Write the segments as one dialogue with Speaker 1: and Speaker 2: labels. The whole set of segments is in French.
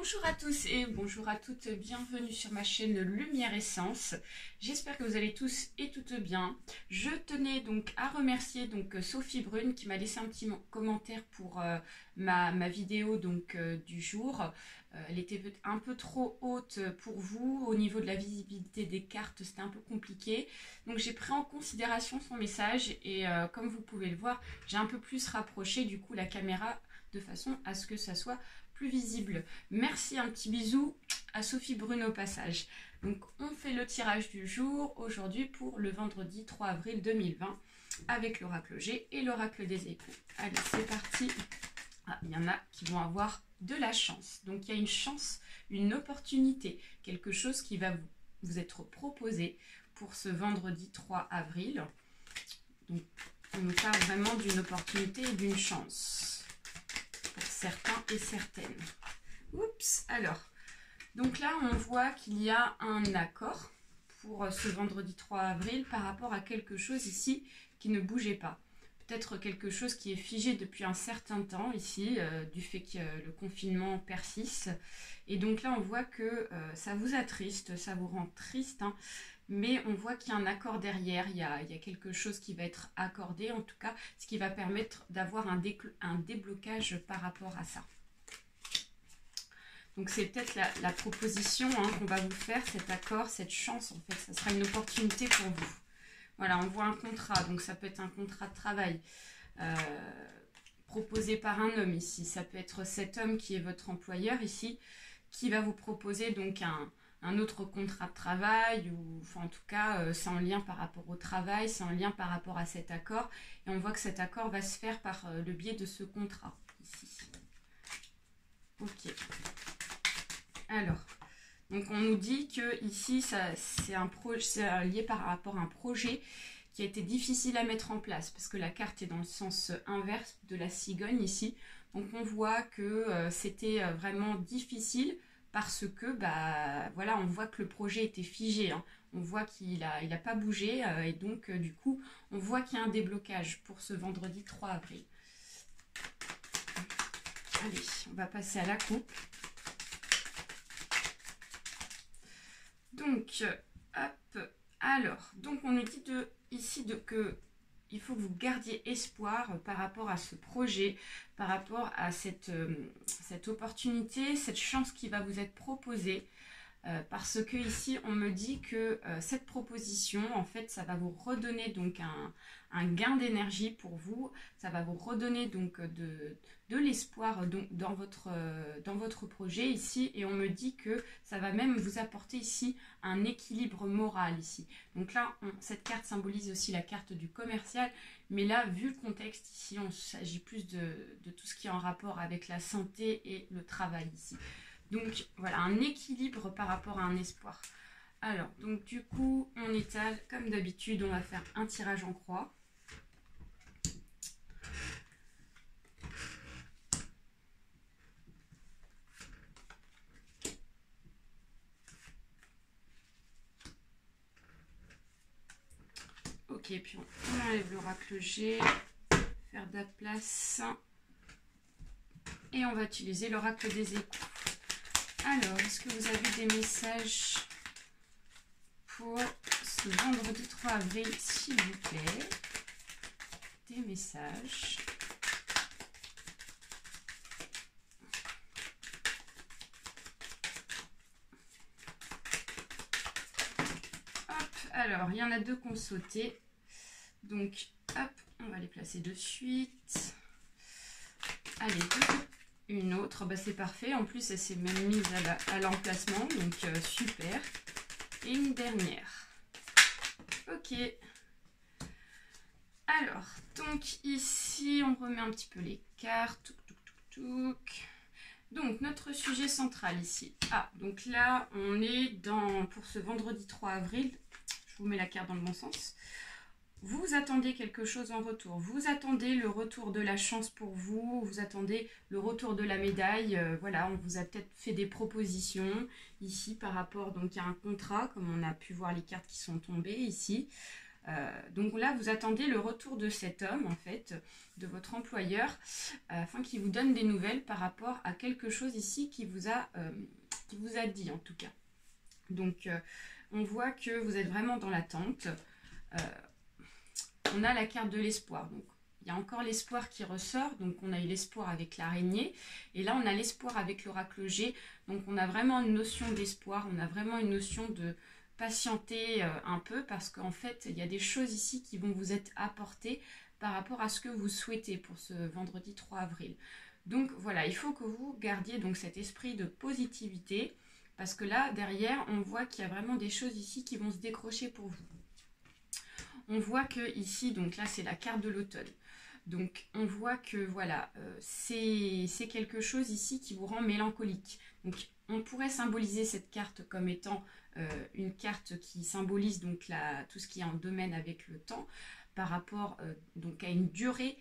Speaker 1: Bonjour à tous et bonjour à toutes, bienvenue sur ma chaîne Lumière Essence. J'espère que vous allez tous et toutes bien. Je tenais donc à remercier Sophie Brune qui m'a laissé un petit commentaire pour ma vidéo du jour. Elle était un peu trop haute pour vous, au niveau de la visibilité des cartes c'était un peu compliqué. Donc j'ai pris en considération son message et comme vous pouvez le voir, j'ai un peu plus rapproché du coup la caméra de façon à ce que ça soit plus visible. Merci, un petit bisou à Sophie Brune au passage. Donc on fait le tirage du jour aujourd'hui pour le vendredi 3 avril 2020 avec l'oracle G et l'oracle des échos. Allez, c'est parti. Ah, il y en a qui vont avoir de la chance. Donc il y a une chance, une opportunité, quelque chose qui va vous être proposé pour ce vendredi 3 avril. Donc on nous parle vraiment d'une opportunité et d'une chance. Certains et certaines. Oups, alors, donc là on voit qu'il y a un accord pour ce vendredi 3 avril par rapport à quelque chose ici qui ne bougeait pas. Peut-être quelque chose qui est figé depuis un certain temps ici, du fait que le confinement persiste. Et donc là on voit que ça vous attriste, ça vous rend triste, hein, mais on voit qu'il y a un accord derrière, il y a quelque chose qui va être accordé, en tout cas, ce qui va permettre d'avoir un déblocage par rapport à ça. Donc c'est peut-être la proposition qu'on va vous faire, cet accord, cette chance, en fait, ça sera une opportunité pour vous. Voilà, on voit un contrat, donc ça peut être un contrat de travail proposé par un homme ici. Ça peut être cet homme qui est votre employeur ici, qui va vous proposer donc un autre contrat de travail, ou enfin, en tout cas c'est en lien par rapport au travail, c'est en lien par rapport à cet accord, et on voit que cet accord va se faire par le biais de ce contrat ici. Ok, alors donc on nous dit que ici c'est lié par rapport à un projet qui a été difficile à mettre en place, parce que la carte est dans le sens inverse de la cigogne ici, donc on voit que c'était vraiment difficile parce que voilà, on voit que le projet était figé, hein. On voit qu'il a pas bougé et donc du coup on voit qu'il y a un déblocage pour ce vendredi 3 avril. Allez, on va passer à la coupe. Donc hop, alors donc on nous dit ici que il faut que vous gardiez espoir par rapport à ce projet, par rapport à cette opportunité, cette chance qui va vous être proposée. Parce que ici, on me dit que cette proposition, en fait, ça va vous redonner donc un gain d'énergie pour vous. Ça va vous redonner donc de l'espoir dans votre projet ici. Et on me dit que ça va même vous apporter ici un équilibre moral ici. Donc là, cette carte symbolise aussi la carte du commercial. Mais là, vu le contexte ici, il s'agit plus de tout ce qui est en rapport avec la santé et le travail ici. Donc voilà, un équilibre par rapport à un espoir. Alors, donc du coup, on étale, comme d'habitude, on va faire un tirage en croix. Ok, puis on enlève l'oracle G, faire de la place. Et on va utiliser l'oracle des échos. Alors, est-ce que vous avez des messages pour ce vendredi 3 avril, s'il vous plaît? Des messages. Hop, alors, il y en a deux qui ont sauté. Donc, hop, on va les placer de suite. Allez, une autre, c'est parfait. En plus, elle s'est même mise à l'emplacement, donc super. Et une dernière. Ok. Alors, donc ici, on remet un petit peu les cartes. Donc, notre sujet central ici. Ah, donc là, on est pour ce vendredi 3 avril. Je vous mets la carte dans le bon sens. Vous attendez quelque chose en retour, vous attendez le retour de la chance pour vous, vous attendez le retour de la médaille, voilà, on vous a peut-être fait des propositions ici par rapport donc à un contrat, comme on a pu voir les cartes qui sont tombées ici. Donc là, vous attendez le retour de cet homme, en fait, de votre employeur, afin qu'il vous donne des nouvelles par rapport à quelque chose ici qui vous a dit, en tout cas. Donc, on voit que vous êtes vraiment dans l'attente. On a la carte de l'espoir. Donc, il y a encore l'espoir qui ressort. Donc, on a eu l'espoir avec l'araignée. Et là, on a l'espoir avec l'oracle G. Donc, on a vraiment une notion d'espoir. On a vraiment une notion de patienter un peu parce qu'en fait, il y a des choses ici qui vont vous être apportées par rapport à ce que vous souhaitez pour ce vendredi 3 avril. Donc, voilà, il faut que vous gardiez donc cet esprit de positivité parce que là, derrière, on voit qu'il y a vraiment des choses ici qui vont se décrocher pour vous. On voit que ici, donc là, c'est la carte de l'automne. Donc, on voit que, voilà, c'est quelque chose ici qui vous rend mélancolique. Donc, on pourrait symboliser cette carte comme étant une carte qui symbolise donc tout ce qui est en domaine avec le temps par rapport donc à une durée.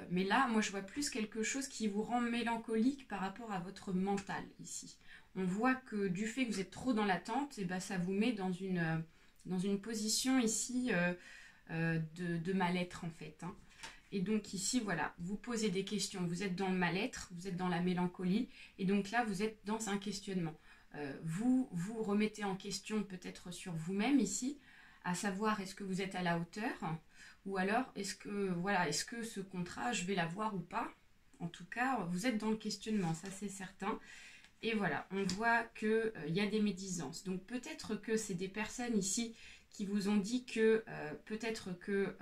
Speaker 1: Mais là, moi, je vois plus quelque chose qui vous rend mélancolique par rapport à votre mental ici. On voit que du fait que vous êtes trop dans l'attente, et ben, ça vous met dans une position ici de mal-être en fait. Hein. Et donc ici, voilà, vous posez des questions, vous êtes dans le mal-être, vous êtes dans la mélancolie, et donc là, vous êtes dans un questionnement. Vous remettez en question peut-être sur vous-même ici, à savoir est-ce que vous êtes à la hauteur, ou alors est-ce que ce contrat, je vais l'avoir ou pas. En tout cas, vous êtes dans le questionnement, ça c'est certain. Et voilà, on voit qu'il y a des médisances. Donc peut-être que c'est des personnes ici qui vous ont dit que peut-être que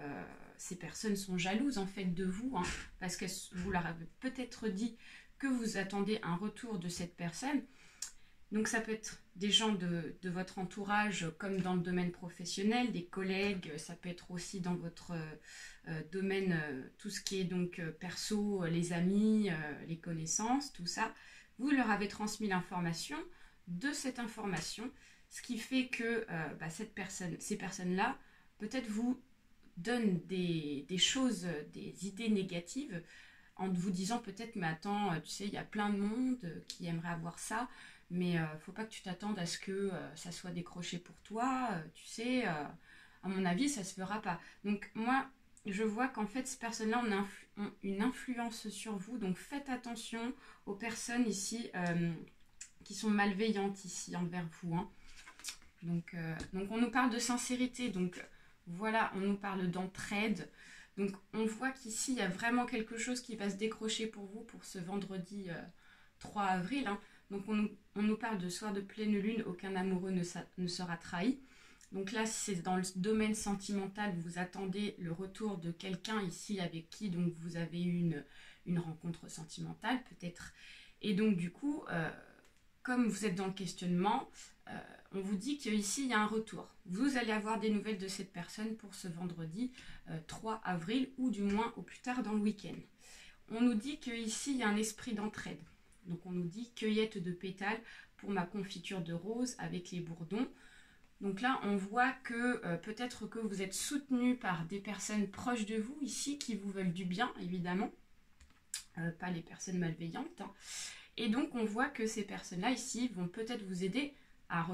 Speaker 1: ces personnes sont jalouses en fait de vous, hein, parce que vous leur avez peut-être dit que vous attendez un retour de cette personne. Donc ça peut être des gens de votre entourage comme dans le domaine professionnel, des collègues, ça peut être aussi dans votre domaine, tout ce qui est donc perso, les amis, les connaissances, tout ça. Vous leur avez transmis l'information de cette information, ce qui fait que ces personnes-là, peut-être vous donnent des choses, des idées négatives, en vous disant peut-être, mais attends, tu sais, il y a plein de monde qui aimerait avoir ça, mais faut pas que tu t'attendes à ce que ça soit décroché pour toi, tu sais, à mon avis, ça se fera pas. Donc moi, je vois qu'en fait, ces personnes-là ont une influence sur vous, donc faites attention aux personnes ici qui sont malveillantes ici envers vous. Hein. Donc on nous parle de sincérité, donc voilà, on nous parle d'entraide. Donc on voit qu'ici, il y a vraiment quelque chose qui va se décrocher pour vous pour ce vendredi 3 avril. Hein. Donc on nous parle de soir de pleine lune, aucun amoureux ne sera trahi. Donc là, c'est dans le domaine sentimental, vous attendez le retour de quelqu'un ici avec qui donc vous avez eu une rencontre sentimentale peut-être. Et donc du coup, comme vous êtes dans le questionnement, on vous dit qu'ici, il y a un retour. Vous allez avoir des nouvelles de cette personne pour ce vendredi 3 avril ou du moins au plus tard dans le week-end. On nous dit qu'ici, il y a un esprit d'entraide. Donc on nous dit cueillette de pétales pour ma confiture de rose avec les bourdons. Donc là, on voit que peut-être que vous êtes soutenu par des personnes proches de vous ici qui vous veulent du bien, évidemment. Pas les personnes malveillantes. Hein. Et donc, on voit que ces personnes-là ici vont peut-être vous aider à vous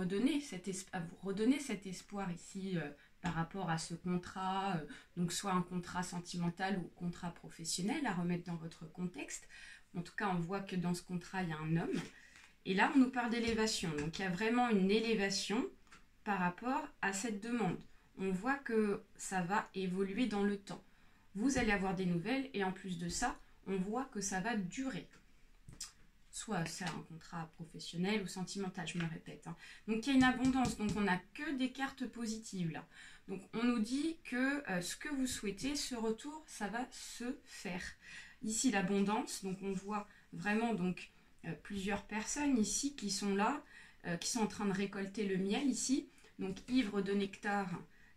Speaker 1: redonner cet espoir ici par rapport à ce contrat, donc soit un contrat sentimental ou contrat professionnel à remettre dans votre contexte. En tout cas, on voit que dans ce contrat, il y a un homme. Et là, on nous parle d'élévation. Donc, il y a vraiment une élévation par rapport à cette demande. On voit que ça va évoluer dans le temps. Vous allez avoir des nouvelles et en plus de ça, on voit que ça va durer. Soit c'est un contrat professionnel ou sentimental, je me répète. Hein. Donc il y a une abondance, donc on n'a que des cartes positives là. Donc on nous dit que ce que vous souhaitez, ce retour, ça va se faire. Ici l'abondance, donc on voit vraiment donc plusieurs personnes ici qui sont là, qui sont en train de récolter le miel ici. Donc ivres de nectar,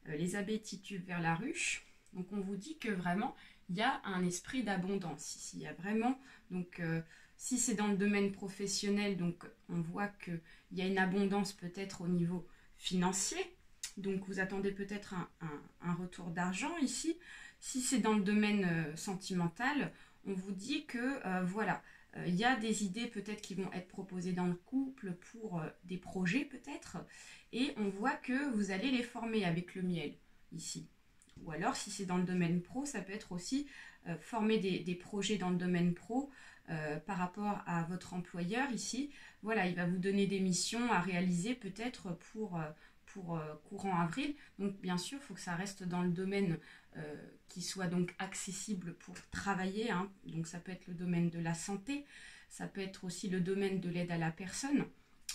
Speaker 1: les abeilles titubent vers la ruche. Donc on vous dit que vraiment il y a un esprit d'abondance ici. Il y a vraiment donc si c'est dans le domaine professionnel, donc on voit qu'il y a une abondance peut-être au niveau financier. Donc vous attendez peut-être un retour d'argent ici. Si c'est dans le domaine sentimental, on vous dit que voilà, il y a des idées peut-être qui vont être proposées dans le couple pour des projets peut-être. Et on voit que vous allez les former avec le miel ici. Ou alors, si c'est dans le domaine pro, ça peut être aussi former des projets dans le domaine pro par rapport à votre employeur ici. Voilà, il va vous donner des missions à réaliser peut-être pour courant avril. Donc, bien sûr, il faut que ça reste dans le domaine qui soit donc accessible pour travailler. Hein. Donc, ça peut être le domaine de la santé, ça peut être aussi le domaine de l'aide à la personne.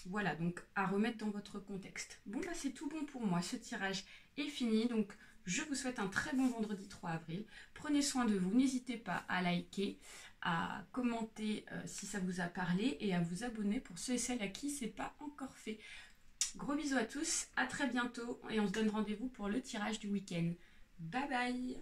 Speaker 1: Voilà, donc à remettre dans votre contexte. Bon, bah c'est tout bon pour moi. Ce tirage est fini. Donc, je vous souhaite un très bon vendredi 3 avril. Prenez soin de vous. N'hésitez pas à liker, à commenter si ça vous a parlé et à vous abonner pour ceux et celles à qui c'est pas encore fait. Gros bisous à tous. À très bientôt et on se donne rendez-vous pour le tirage du week-end. Bye bye!